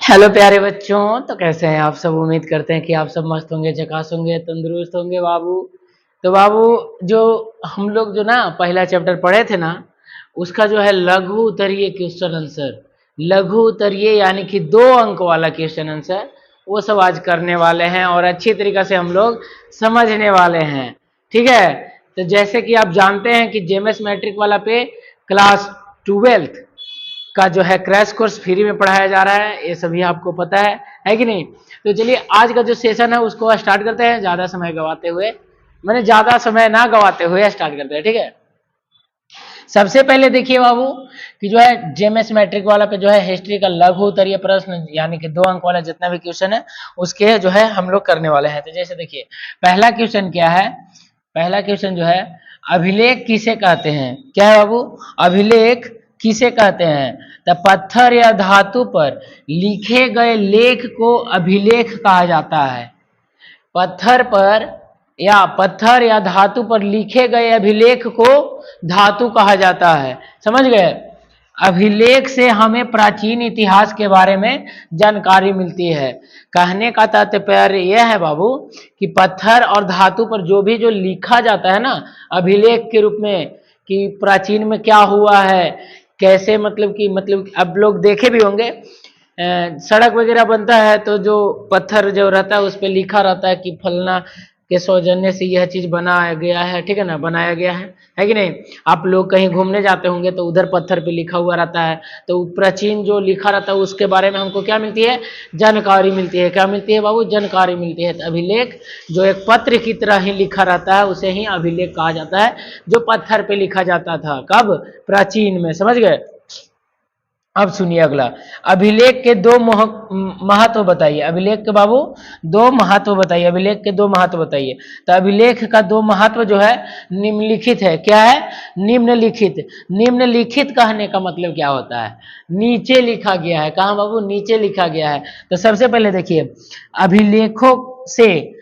Hello प्यारे बच्चों। तो कैसे हैं आप सब? उम्मीद करते हैं कि आप सब मस्त होंगे, झकास होंगे, तंदुरुस्त होंगे बाबू। तो बाबू, जो हम लोग जो ना पहला चैप्टर पढ़े थे ना, उसका जो है लघु उत्तरीय क्वेश्चन आंसर, लघु उत्तरीय यानी कि 2 अंक वाला क्वेश्चन आंसर, वो सब आज करने वाले हैं और अच्छी तरीके से हम लोग समझने वाले हैं। ठीक है। तो जैसे कि आप जानते हैं कि जेएमएस मैट्रिक वाला पे क्लास 12th का जो है क्रैश कोर्स फ्री में पढ़ाया जा रहा है, ये सभी आपको पता है कि नहीं? तो चलिए आज का जो सेशन है उसको स्टार्ट करते हैं, ज्यादा समय गवाते हुए, मैंने ज्यादा समय ना गवाते हुए स्टार्ट करते हैं। ठीक है। सबसे पहले देखिए बाबू कि जो है जेएमएस मैट्रिक वाला पे जो है हिस्ट्री का लघु उत्तरीय प्रश्न यानी कि 2 अंक वाला जितना भी क्वेश्चन है उसके जो है हम लोग करने वाले हैं। तो जैसे देखिए पहला क्वेश्चन क्या है, पहला क्वेश्चन जो है अभिलेख किसे कहते हैं? क्या है बाबू? अभिलेख किसे कहते हैं? तो पत्थर या धातु पर लिखे गए लेख को अभिलेख कहा जाता है। पत्थर या धातु पर लिखे गए अभिलेख को धातु कहा जाता है। समझ गए? अभिलेख से हमें प्राचीन इतिहास के बारे में जानकारी मिलती है। कहने का तात्पर्य यह है बाबू कि पत्थर और धातु पर जो लिखा जाता है ना अभिलेख के रूप में, कि प्राचीन में क्या हुआ है, कैसे मतलब अब लोग देखे भी होंगे सड़क वगैरह बनता है तो जो पत्थर जो रहता है उस पर लिखा रहता है कि फलना के सौजन्य से यह चीज बनाया गया है। ठीक है ना, बनाया गया है कि नहीं? आप लोग कहीं घूमने जाते होंगे तो उधर पत्थर पे लिखा हुआ रहता है, तो प्राचीन जो लिखा रहता है उसके बारे में हमको क्या मिलती है? जानकारी मिलती है। क्या मिलती है बाबू? जानकारी मिलती है। तो अभिलेख जो एक पत्र की तरह ही लिखा रहता है उसे ही अभिलेख कहा जाता है, जो पत्थर पे लिखा जाता था। कब? प्राचीन में। समझ गए? अब सुनिए अगला, अभिलेख के 2 महत्व बताइए। अभिलेख के बाबू 2 महत्व बताइए, अभिलेख के 2 महत्व बताइए। तो अभिलेख का 2 महत्व जो है निम्नलिखित है। क्या है? निम्नलिखित। निम्नलिखित कहने का मतलब क्या होता है? नीचे लिखा गया है। कहाँ बाबू? नीचे लिखा गया है। तो सबसे पहले देखिए अभिलेखों से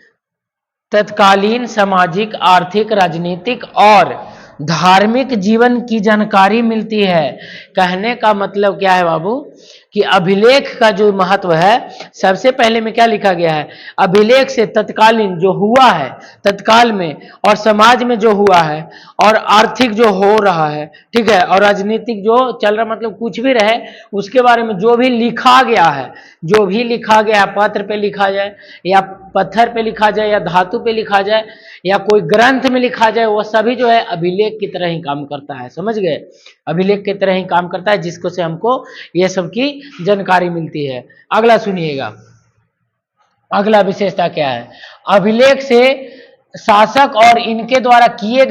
तत्कालीन सामाजिक, आर्थिक, राजनीतिक और धार्मिक जीवन की जानकारी मिलती है। कहने का मतलब क्या है बाबू कि अभिलेख का जो महत्व है, सबसे पहले में क्या लिखा गया है? अभिलेख से तत्कालीन जो हुआ है, तत्काल में, और समाज में जो हुआ है, और आर्थिक जो हो रहा है, ठीक है, और राजनीतिक जो चल रहा, मतलब कुछ भी रहे उसके बारे में जो भी लिखा गया है, जो भी लिखा गया है, पत्र पे लिखा जाए या पत्थर पे लिखा जाए या धातु पे लिखा जाए या कोई ग्रंथ में लिखा जाए, वो सभी जो है अभिलेख की तरह ही काम करता है। समझ गए? अभिलेख की तरह ही काम करता है, जिसको से हमको ये सब की जानकारी मिलती है। अगला सुनिएगा, अगला विशेषता क्या है? अभिलेख से शासक और इनके द्वारा किए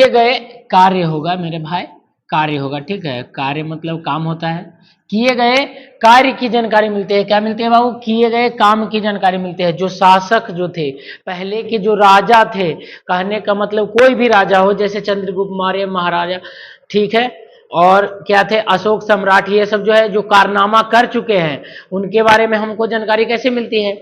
गए कार्य होगा मेरे भाई, कार्य होगा। ठीक है, कार्य मतलब काम होता है। किए गए कार्य की जानकारी मिलती है। क्या मिलती है बाबू? किए गए काम की जानकारी मिलती है। जो शासक जो थे, पहले के जो राजा थे, कहने का मतलब कोई भी राजा हो, जैसे चंद्रगुप्त मौर्य महाराजा, ठीक है, और क्या थे, अशोक सम्राट, ये सब जो है जो कारनामा कर चुके हैं, उनके बारे में हमको जानकारी कैसे मिलती है?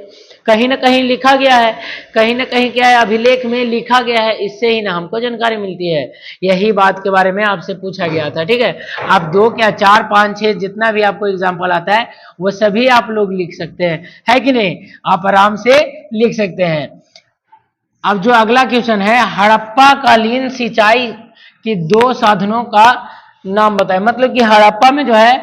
कहीं ना कहीं लिखा गया है, कहीं ना कहीं क्या है, अभिलेख में लिखा गया है, इससे ही ना हमको जानकारी मिलती है। यही बात के बारे में आपसे पूछा गया था। ठीक है, आप 2 क्या 4 5 6 जितना भी आपको एग्जाम्पल आता है वो सभी आप लोग लिख सकते हैं, है कि नहीं? आप आराम से लिख सकते हैं। अब जो अगला क्वेश्चन है, हड़प्पा कालीन सिंचाई के 2 साधनों का नाम बताएं। मतलब कि हड़प्पा में जो है,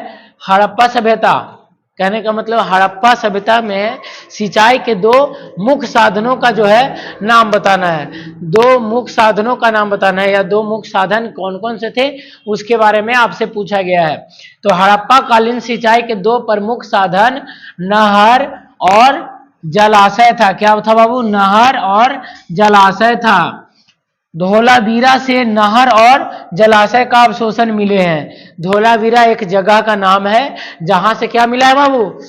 हड़प्पा सभ्यता, कहने का मतलब हड़प्पा सभ्यता में सिंचाई के 2 मुख्य साधनों का जो है नाम बताना है। 2 मुख्य साधनों का नाम बताना है, या 2 मुख्य साधन कौन कौन से थे उसके बारे में आपसे पूछा गया है। तो हड़प्पा कालीन सिंचाई के 2 प्रमुख साधन नहर और जलाशय था। क्या था बाबू? नहर और जलाशय था। धोलावीरा से नहर और जलाशय का अवशोषण मिले हैं। धोलावीरा एक जगह का नाम है जहां से क्या मिला है बाबू?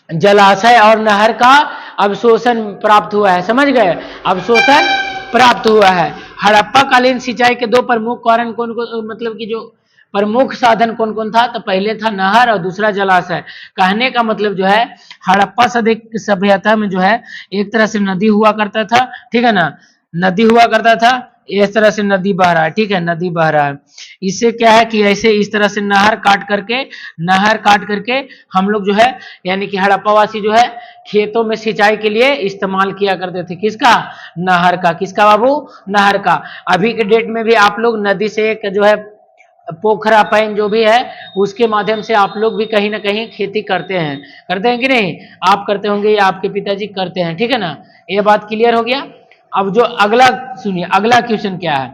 जलाशय और नहर का अवशोषण प्राप्त हुआ है। समझ गए? अवशोषण प्राप्त हुआ है। हड़प्पा कालीन सिंचाई के 2 प्रमुख कारण कौन कौन, मतलब कि जो प्रमुख साधन कौन कौन था? तो पहले था नहर और दूसरा जलाशय। कहने का मतलब जो है हड़प्पा सभ्यता में जो है एक तरह से नदी हुआ करता था। ठीक है ना, नदी हुआ करता था, इस तरह से नदी बह रहा है, ठीक है, नदी बह रहा है। इससे क्या है कि ऐसे इस तरह से नहर काट करके हम लोग जो है यानी कि हड़प्पावासी जो है खेतों में सिंचाई के लिए इस्तेमाल किया करते थे। किसका? नहर का। किसका बाबू? नहर का। अभी के डेट में भी आप लोग नदी से एक जो है पोखरा पैन जो भी है उसके माध्यम से आप लोग भी कहीं ना कहीं खेती करते हैं कि नहीं? आप करते होंगे या आपके पिताजी करते हैं, ठीक है ना? ये बात क्लियर हो गया। अब जो अगला सुनिए, अगला क्वेश्चन क्या है,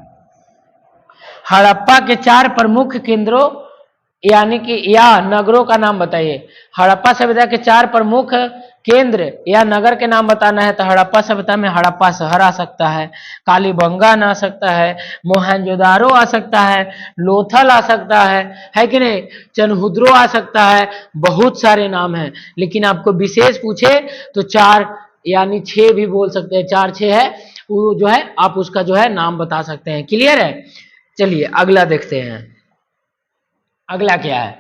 हड़प्पा के 4 प्रमुख केंद्रों यानी कि या नगरों का नाम बताइए। हड़प्पा सभ्यता के 4 प्रमुख केंद्र या नगर के नाम बताना है तो हड़प्पा सभ्यता में हड़प्पा शहर आ सकता है, कालीबंगान आ सकता है, मोहनजोदारो आ सकता है, लोथल आ सकता है कि नहीं? चनहुद्रो आ सकता है। बहुत सारे नाम हैं, लेकिन आपको विशेष पूछे तो 4 यानी 6 भी बोल सकते हैं। 4 6 है वो जो है आप उसका जो है नाम बता सकते हैं। क्लियर है? चलिए अगला देखते हैं। अगला क्या है,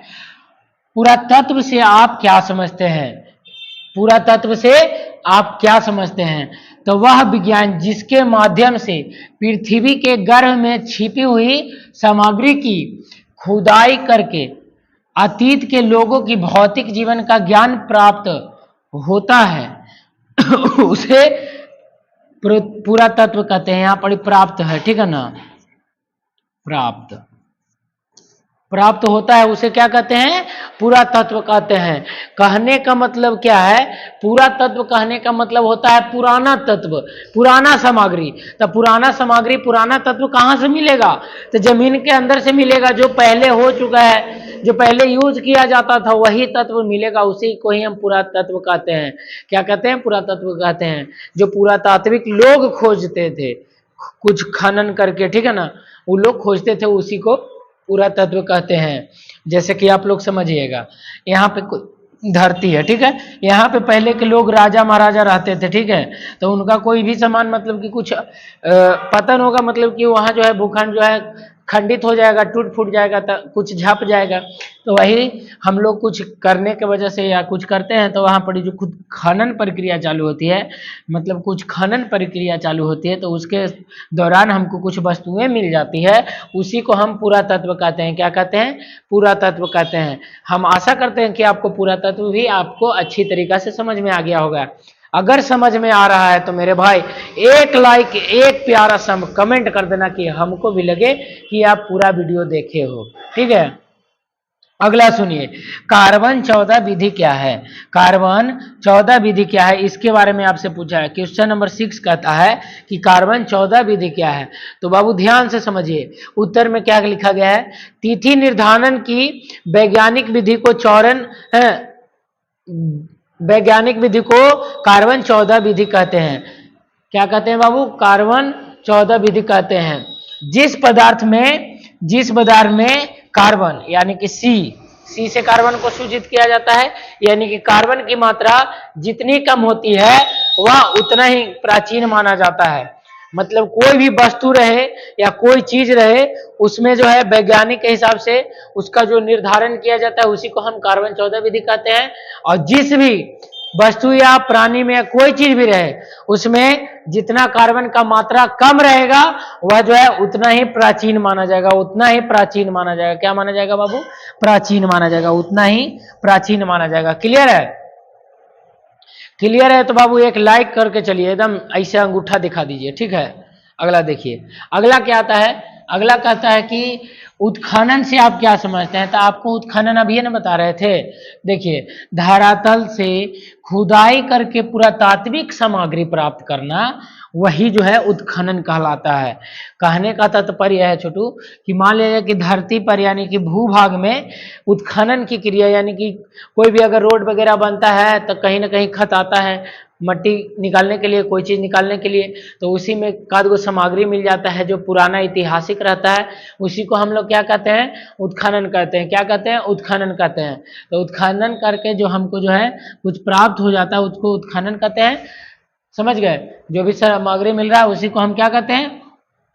पुरातत्व से आप क्या समझते हैं? पुरातत्व से आप क्या समझते हैं? तो वह विज्ञान जिसके माध्यम से पृथ्वी के गर्भ में छिपी हुई सामग्री की खुदाई करके अतीत के लोगों की भौतिक जीवन का ज्ञान प्राप्त होता है उसे पुरातत्व कहते हैं। यहां पर प्राप्त है, ठीक है ना? प्राप्त प्राप्त होता है उसे क्या कहते हैं? पुरातत्व कहते हैं। कहने का मतलब क्या है? पुरातत्व कहने का मतलब होता है पुराना तत्व, पुराना सामग्री। तो पुराना सामग्री, पुराना तत्व कहाँ से मिलेगा? तो जमीन के अंदर से मिलेगा। जो पहले हो चुका है, जो पहले यूज किया जाता था वही तत्व मिलेगा, उसी को ही हम पुरातत्व कहते हैं। क्या कहते हैं? पुरातत्व कहते हैं। जो पुरातात्विक लोग खोजते थे कुछ खनन करके, ठीक है ना, वो लोग खोजते थे, उसी को पुरातत्व कहते हैं। जैसे कि आप लोग समझिएगा, यहाँ पे कोई धरती है, ठीक है, यहाँ पे पहले के लोग राजा महाराजा रहते थे, ठीक है, तो उनका कोई भी सामान मतलब कि कुछ पतन होगा, मतलब कि वहाँ जो है भूखंड जो है खंडित हो जाएगा, टूट फूट जाएगा, तो कुछ झप जाएगा। तो वही हम लोग कुछ करने के वजह से या कुछ करते हैं तो वहाँ पर जो खुद खनन प्रक्रिया चालू होती है, मतलब कुछ खनन प्रक्रिया चालू होती है, तो उसके दौरान हमको कुछ वस्तुएं मिल जाती है, उसी को हम पुरातत्व कहते हैं। क्या कहते हैं? पुरातत्व कहते हैं। हम आशा करते हैं कि आपको पुरातत्व भी आपको अच्छी तरीका से समझ में आ गया होगा। अगर समझ में आ रहा है तो मेरे भाई एक लाइक, एक प्यारा सा कमेंट कर देना कि हमको भी लगे कि आप पूरा वीडियो देखे हो, ठीक है। अगला सुनिए, कार्बन 14 विधि क्या है? कार्बन 14 विधि क्या है, इसके बारे में आपसे पूछा है। क्वेश्चन नंबर 6 कहता है कि कार्बन 14 विधि क्या है। तो बाबू ध्यान से समझिए, उत्तर में क्या लिखा गया है, तिथि निर्धारण की वैज्ञानिक विधि को वैज्ञानिक विधि को कार्बन 14 विधि कहते हैं। क्या कहते हैं बाबू? कार्बन 14 विधि कहते हैं। जिस पदार्थ में कार्बन यानी कि सी से कार्बन को सूचित किया जाता है, यानी कि कार्बन की मात्रा जितनी कम होती है वह उतना ही प्राचीन माना जाता है। मतलब कोई भी वस्तु रहे या कोई चीज रहे, उसमें जो है वैज्ञानिक के हिसाब से उसका जो निर्धारण किया जाता है उसी को हम कार्बन 14 विधि कहते हैं। और जिस भी वस्तु या प्राणी में या कोई चीज भी रहे, उसमें जितना कार्बन का मात्रा कम रहेगा वह जो है उतना ही प्राचीन माना जाएगा, उतना ही प्राचीन माना जाएगा। क्या माना जाएगा बाबू? प्राचीन माना जाएगा, उतना ही प्राचीन माना जाएगा। क्लियर है? क्लियर है तो बाबू एक लाइक करके चलिए, एकदम ऐसे अंगूठा दिखा दीजिए, ठीक है। अगला देखिए, अगला क्या आता है? अगला कहता है कि उत्खनन से आप क्या समझते हैं? तो आपको उत्खनन अभी ना बता रहे थे। देखिए, धरातल से खुदाई करके पुरातात्विक सामग्री प्राप्त करना, वही जो है उत्खनन कहलाता है। कहने का तात्पर्य है छोटू कि मान लीजिए कि धरती पर यानी कि भूभाग में उत्खनन की क्रिया, यानी कि कोई भी अगर रोड वगैरह बनता है तो कहीं ना कहीं खत आता है मट्टी निकालने के लिए, कोई चीज निकालने के लिए, तो उसी में कादगो सामग्री मिल जाता है जो पुराना ऐतिहासिक रहता है, उसी को हम लोग क्या कहते हैं? उत्खनन कहते हैं। क्या कहते हैं? उत्खनन कहते हैं। तो उत्खनन करके जो हमको जो है कुछ प्राप्त हो जाता है उसको उत्खनन कहते हैं। समझ गए? जो भी सामग्री मिल रहा है उसी को हम क्या कहते हैं?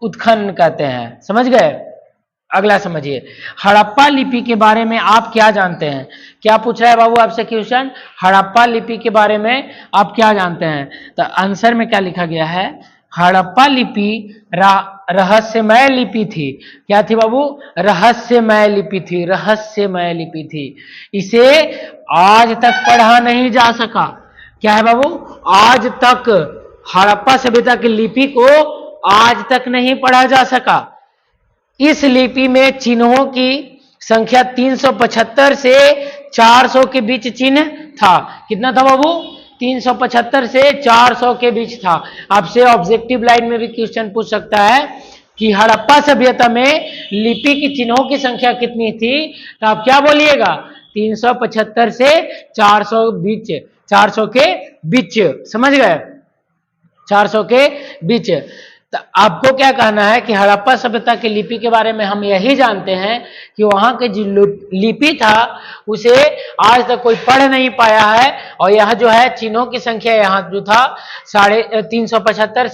उत्खनन कहते हैं। समझ गए? अगला समझिए, हड़प्पा लिपि के बारे में आप क्या जानते हैं? क्या पूछ रहा है बाबू आपसे क्वेश्चन? हड़प्पा लिपि के बारे में आप क्या जानते हैं? तो आंसर में क्या लिखा गया है? हड़प्पा लिपि रहस्यमय लिपि थी। क्या थी बाबू? रहस्यमय लिपि थी, रहस्यमय लिपि थी। इसे आज तक पढ़ा नहीं जा सका। क्या है बाबू? आज तक हड़प्पा सभ्यता की लिपि को आज तक नहीं पढ़ा जा सका। इस लिपि में चिन्हों की संख्या 375 से 400 के बीच चिन्ह था। कितना था बाबू? 375 से 400 के बीच था। आपसे ऑब्जेक्टिव लाइन में भी क्वेश्चन पूछ सकता है कि हड़प्पा सभ्यता में लिपि की चिन्हों की संख्या कितनी थी, तो आप क्या बोलिएगा? 375 से 400 के बीच। समझ गए? 400 के बीच। तो आपको क्या कहना है कि हड़प्पा सभ्यता की लिपि के बारे में हम यही जानते हैं कि वहां के जो लिपि था उसे आज तक कोई पढ़ नहीं पाया है, और यह जो है चिन्हों की संख्या यहाँ जो था 375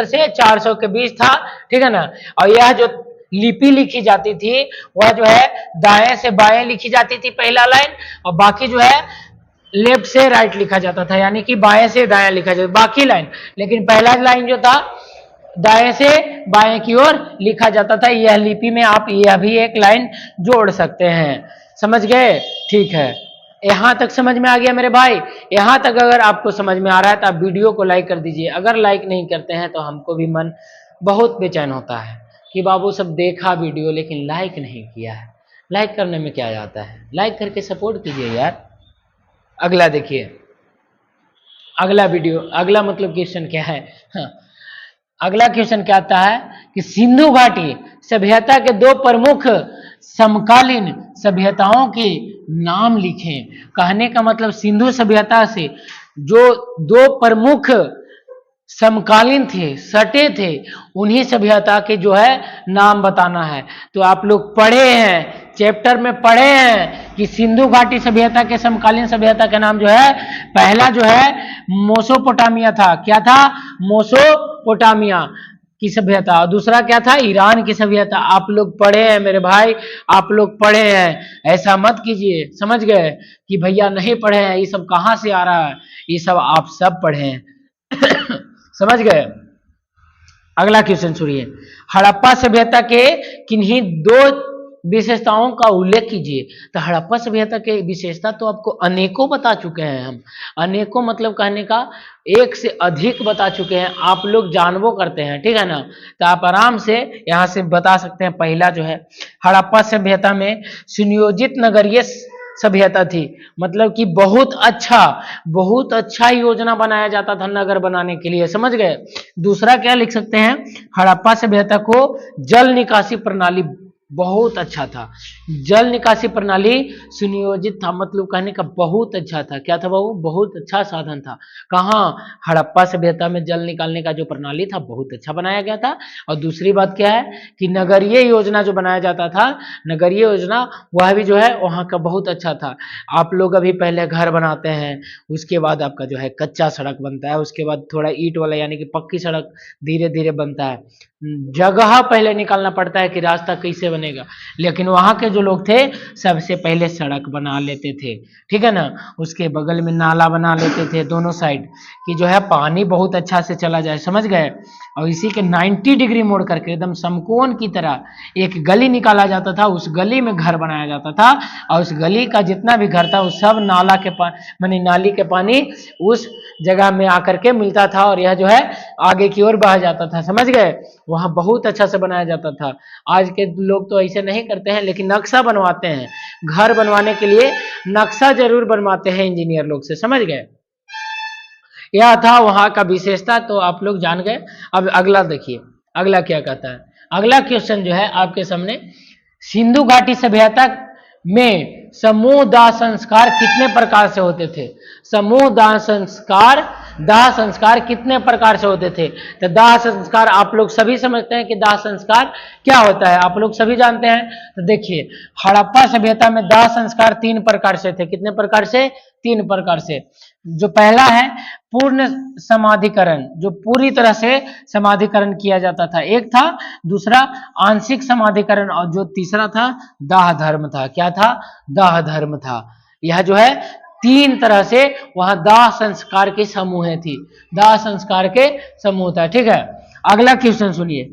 से 400 के बीच था। ठीक है ना? और यह जो लिपि लिखी जाती थी वह जो है दाएं से बाएं लिखी जाती थी पहला लाइन, और बाकी जो है लेफ्ट से राइट लिखा जाता था, यानी कि बाएं से दाएं लिखा जाता बाकी लाइन। लेकिन पहला लाइन जो था दाएं से बाएं की ओर लिखा जाता था। यह लिपि में आप यह भी एक लाइन जोड़ सकते हैं। समझ गए? ठीक है, यहां तक समझ में आ गया मेरे भाई? यहां तक अगर आपको समझ में आ रहा है तो आप वीडियो को लाइक कर दीजिए। अगर लाइक नहीं करते हैं तो हमको भी मन बहुत बेचैन होता है कि बाबू सब देखा वीडियो लेकिन लाइक नहीं किया है। लाइक करने में क्या जाता है? लाइक करके सपोर्ट कीजिए यार। अगला देखिए, अगला वीडियो, अगला मतलब क्वेश्चन क्या है? हाँ, अगला क्वेश्चन क्या आता है कि सिंधु घाटी सभ्यता के दो प्रमुख समकालीन सभ्यताओं के नाम लिखें। कहने का मतलब सिंधु सभ्यता से जो दो प्रमुख समकालीन थे, सटे थे, उन्हीं सभ्यता के जो है नाम बताना है। तो आप लोग पढ़े हैं, चैप्टर में पढ़े हैं कि सिंधु घाटी सभ्यता के समकालीन सभ्यता का नाम जो है, पहला जो है मोसोपोटामिया था। क्या था? मोसोपोटामिया की सभ्यता। और दूसरा क्या था? ईरान की सभ्यता। आप लोग पढ़े हैं मेरे भाई, आप लोग पढ़े हैं। ऐसा मत कीजिए, समझ गए, कि भैया नहीं पढ़े हैं, ये सब कहां से आ रहा है? ये सब आप सब पढ़े हैं। समझ गए? अगला क्वेश्चन सुनिए, हड़प्पा सभ्यता के किन्हीं दो विशेषताओं का उल्लेख कीजिए। तो हड़प्पा सभ्यता के विशेषता तो आपको अनेकों बता चुके हैं हम। अनेकों मतलब कहने का एक से अधिक बता चुके हैं, आप लोग जानबो करते हैं। ठीक है ना? तो आप आराम से यहां से बता सकते हैं। पहला जो है, हड़प्पा सभ्यता में सुनियोजित नगरीय सभ्यता थी। मतलब कि बहुत अच्छा योजना बनाया जाता था नगर बनाने के लिए। समझ गए? दूसरा क्या लिख सकते हैं? हड़प्पा सभ्यता को जल निकासी प्रणाली बहुत अच्छा था। जल निकासी प्रणाली सुनियोजित था, मतलब कहने का बहुत अच्छा था। क्या था बाबू? बहुत अच्छा साधन था। कहाँ? हड़प्पा सभ्यता में जल निकालने का जो प्रणाली था बहुत अच्छा बनाया गया था। और दूसरी बात क्या है कि नगरीय योजना जो बनाया जाता था, नगरीय योजना वह भी जो है वहाँ का बहुत अच्छा था। आप लोग अभी पहले घर बनाते हैं, उसके बाद आपका जो है कच्चा सड़क बनता है, उसके बाद थोड़ा ईंट वाला यानी कि पक्की सड़क धीरे धीरे बनता है। जगह पहले निकालना पड़ता है कि रास्ता कैसे बनेगा, लेकिन वहां के जो लोग थे सबसे पहले सड़क बना लेते थे। ठीक है ना? उसके बगल में नाला बना लेते थे दोनों साइड, कि जो है पानी बहुत अच्छा से चला जाए। समझ गए? और इसी के 90 डिग्री मोड़ करके एकदम समकोण की तरह एक गली निकाला जाता था, उस गली में घर बनाया जाता था, और उस गली का जितना भी घर था उस सब नाला के माने नाली के पानी उस जगह में आकर के मिलता था, और यह जो है आगे की ओर बह जाता था। समझ गए? वहां बहुत अच्छा से बनाया जाता था। आज के लोग तो ऐसे नहीं करते हैं, लेकिन नक्शा बनवाते हैं। घर बनवाने के लिए नक्शा जरूर बनवाते हैं इंजीनियर लोग से। समझ गए? यह था वहां का विशेषता, तो आप लोग जान गए। अब अगला देखिए, अगला क्या कहता है। अगला क्वेश्चन जो है आपके सामने, सिंधु घाटी सभ्यता में समूह दाह संस्कार कितने प्रकार से होते थे? समूह दाह संस्कार कितने प्रकार से होते थे? तो दाह संस्कार आप लोग सभी समझते हैं कि दाह संस्कार क्या होता है, आप लोग सभी जानते हैं। तो देखिए, हड़प्पा सभ्यता में दाह संस्कार 3 प्रकार से थे। कितने प्रकार से? 3 प्रकार से। जो पहला है पूर्ण समाधिकरण, जो पूरी तरह से समाधिकरण किया जाता था, एक था। दूसरा आंशिक समाधिकरण, और जो तीसरा था दाह धर्म था। क्या था? दाह धर्म था। यह जो है तीन तरह से वहां दाह संस्कार के समूह थी, दाह संस्कार के समूह था। ठीक है, अगला क्वेश्चन सुनिए,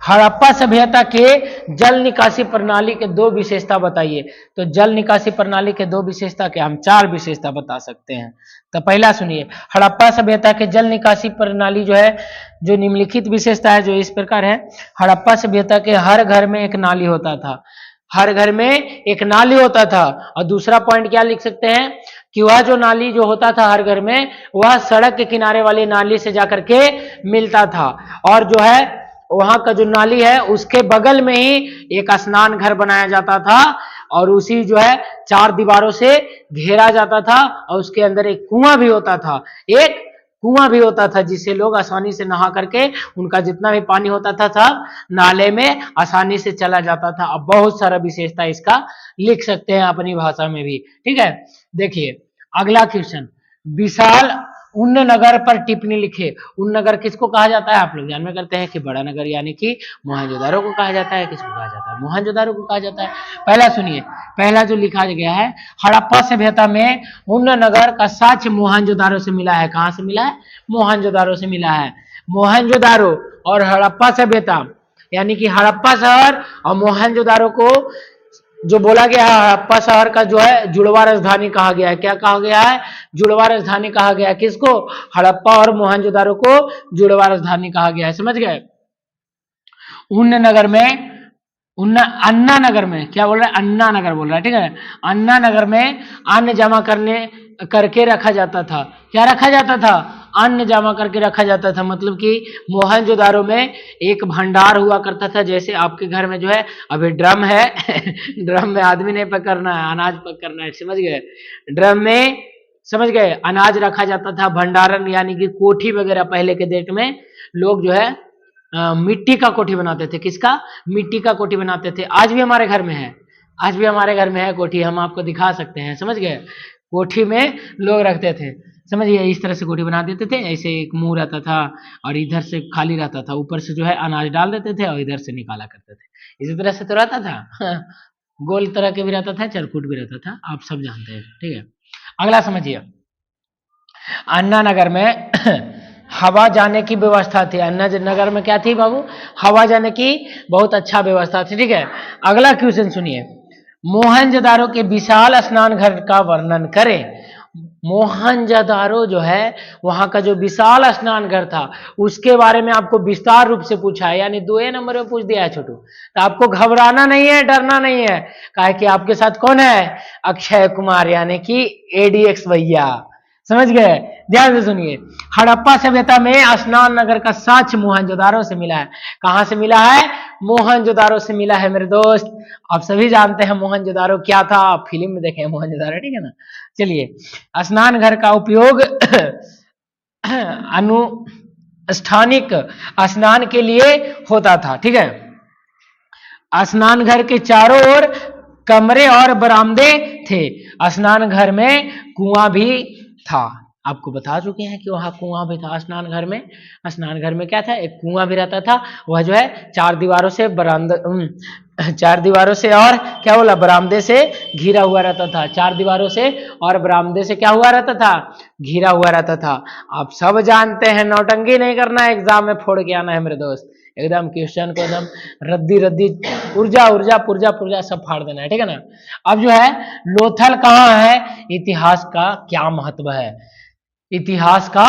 हड़प्पा सभ्यता के जल निकासी प्रणाली के दो विशेषता बताइए। तो जल निकासी प्रणाली के दो विशेषता के हम चार विशेषता बता सकते हैं। तो पहला सुनिए, हड़प्पा सभ्यता के जल निकासी प्रणाली जो है, जो निम्नलिखित विशेषता है जो इस प्रकार है। हड़प्पा सभ्यता के हर घर में एक नाली होता था, हर घर में एक नाली होता था। और दूसरा पॉइंट क्या लिख सकते हैं कि वह जो नाली जो होता था हर घर में, वह सड़क के किनारे वाली नाली से जाकर के मिलता था। और जो है वहां का जो नाली है उसके बगल में ही एक स्नान घर बनाया जाता था, और उसी जो है चार दीवारों से घेरा जाता था, और उसके अंदर एक कुआं भी होता था, एक कुआं भी होता था, जिससे लोग आसानी से नहा करके उनका जितना भी पानी होता था सब नाले में आसानी से चला जाता था। अब बहुत सारा विशेषता इसका लिख सकते हैं अपनी भाषा में भी। ठीक है, देखिए अगला क्वेश्चन, विशाल उन्न नगर पर टिप्पणी लिखे। उन्न नगर किसको कहा जाता है, आप लोग जान में करते हैं कि बड़ा नगर यानी कि मोहनजोदारो को कहा जाता है। किसको कहा जाता है, मोहनजोदारो को कहा जाता है। पहला सुनिए, पहला जो लिखा गया है, हड़प्पा सभ्यता में उन्न नगर का साक्ष्य मोहनजोदारो से मिला है। कहां से मिला है, मोहनजोदारो से मिला है। मोहनजोदारो और हड़प्पा सभ्यता यानी कि हड़प्पा शहर और मोहनजोदारो को जो बोला गया है, हड़प्पा शहर का जो है जुड़वा राजधानी कहा गया है। क्या कहा गया है, जुड़वा राजधानी कहा गया है। किसको, हड़प्पा और मोहनजोदारो को जुड़वा राजधानी कहा गया है। समझ गए। उन्न नगर में अन्ना नगर में क्या बोल रहा है, अन्ना नगर बोल रहा है। ठीक है, अन्ना नगर में अन्न जमा करके रखा जाता था। क्या रखा जाता था, अन्न जमा करके रखा जाता था। मतलब कि मोहनजोदारो में एक भंडार हुआ करता था, जैसे आपके घर में जो है अभी ड्रम है ड्रम में आदमी नहीं पकड़ना है, अनाज पकड़ना है। समझ गए, ड्रम में समझ गए अनाज रखा जाता था। भंडारण यानी कि कोठी वगैरह पहले के डेट में लोग जो है मिट्टी का कोठी बनाते थे। किसका, मिट्टी का कोठी बनाते थे। आज भी हमारे घर में है, आज भी हमारे घर में है कोठी, हम आपको दिखा सकते हैं। समझ गए, कोठी में लोग रखते थे। समझिए, इस तरह से कोठी बना देते थे, ऐसे एक मुंह रहता था और इधर से खाली रहता था, ऊपर से जो है अनाज डाल देते थे और इधर से निकाला करते थे। इसी तरह से तो रहता था गोल तरह के भी रहता था, चरकुट भी रहता था, आप सब जानते हैं। ठीक है, अगला समझिए, अन्ना नगर में हवा जाने की व्यवस्था थी। अन्ना नगर में क्या थी बाबू, हवा जाने की बहुत अच्छा व्यवस्था थी। ठीक है, अगला क्वेश्चन सुनिए, मोहनजोदारो के विशाल स्नान घर का वर्णन करें। मोहनजोदारो जो है वहां का जो विशाल स्नान घर था उसके बारे में आपको विस्तार रूप से पूछा है, यानी 2 नंबर में पूछ दिया है छोटू। तो आपको घबराना नहीं है, डरना नहीं है, काहे कि आपके साथ कौन है, अक्षय कुमार यानी कि एडीएक्स भैया। समझ गए, ध्यान से सुनिए, हड़प्पा सभ्यता में स्नान नगर का साक्ष्य मोहनजोदारो से मिला है। कहां से मिला है, मोहनजोदारो से मिला है मेरे दोस्त। आप सभी जानते हैं मोहनजोदारो क्या था, आप फिल्म में देखे हैं मोहनजोदारो। ठीक है ना, चलिए, स्नान घर का उपयोग अनुष्ठानिक स्नान के लिए होता था। ठीक है, स्नान घर के चारों ओर कमरे और बरामदे थे। स्नान घर में कुआं भी था, आपको बता चुके हैं कि वहां कुआं भी था स्नान घर में। स्नान घर में क्या था, एक कुआं भी रहता था। वह जो है चार दीवारों से चार दीवारों से और क्या बोला, बरामदे से घिरा हुआ रहता था। चार दीवारों से और बरामदे से क्या हुआ रहता था, घिरा हुआ रहता था। आप सब जानते हैं, नौटंकी नहीं करना है, एग्जाम में फोड़ के आना है मेरे दोस्त। एकदम क्वेश्चन को एकदम रद्दी रद्दी ऊर्जा ऊर्जा पुर्जा पुर्जा सब फाड़ देना है। ठीक है ना। अब जो है लोथल कहाँ है, इतिहास का क्या महत्व है, इतिहास का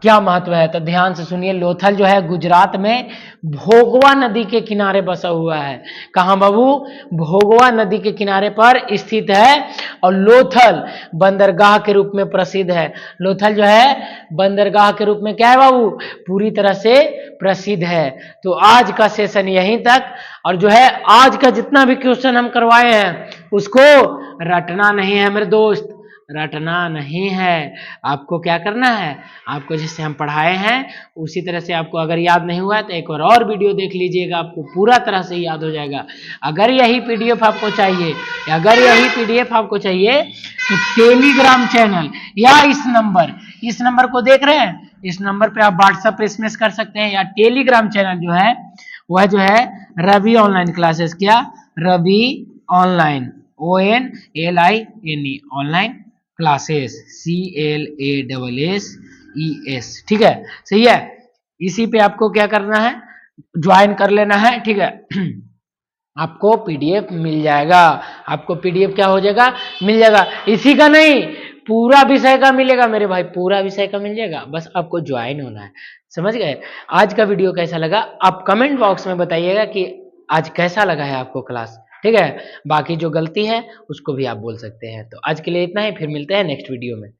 क्या महत्व है, तो ध्यान से सुनिए। लोथल जो है गुजरात में भोगवा नदी के किनारे बसा हुआ है। कहां बाबू, भोगवा नदी के किनारे पर स्थित है, और लोथल बंदरगाह के रूप में प्रसिद्ध है। लोथल जो है बंदरगाह के रूप में क्या है बाबू, पूरी तरह से प्रसिद्ध है। तो आज का सेशन यहीं तक, और जो है आज का जितना भी क्वेश्चन हम करवाए हैं उसको रटना नहीं है मेरे दोस्त, रटना नहीं है। आपको क्या करना है, आपको जैसे हम पढ़ाए हैं उसी तरह से आपको अगर याद नहीं हुआ तो एक और वीडियो देख लीजिएगा, आपको पूरा तरह से याद हो जाएगा। अगर यही पीडीएफ आपको चाहिए, अगर यही पीडीएफ आपको चाहिए तो टेलीग्राम चैनल या इस नंबर को देख रहे हैं, इस नंबर पे आप व्हाट्सएप पे एसएमएस कर सकते हैं, या टेलीग्राम चैनल जो है वह जो है रवि ऑनलाइन क्लासेस। क्या, Ravi online ONLINE, online classes, CLASSES, ठीक है, सही है। इसी पे आपको क्या करना है, ज्वाइन कर लेना है, ठीक है। आपको पीडीएफ मिल जाएगा, आपको पीडीएफ क्या हो जाएगा, मिल जाएगा। इसी का नहीं, पूरा विषय का मिलेगा मेरे भाई, पूरा विषय का मिल जाएगा, बस आपको ज्वाइन होना है। समझ गए। आज का वीडियो कैसा लगा आप कमेंट बॉक्स में बताइएगा कि आज कैसा लगा है आपको क्लास, ठीक है। बाकी जो गलती है उसको भी आप बोल सकते हैं। तो आज के लिए इतना ही, फिर मिलते हैं नेक्स्ट वीडियो में।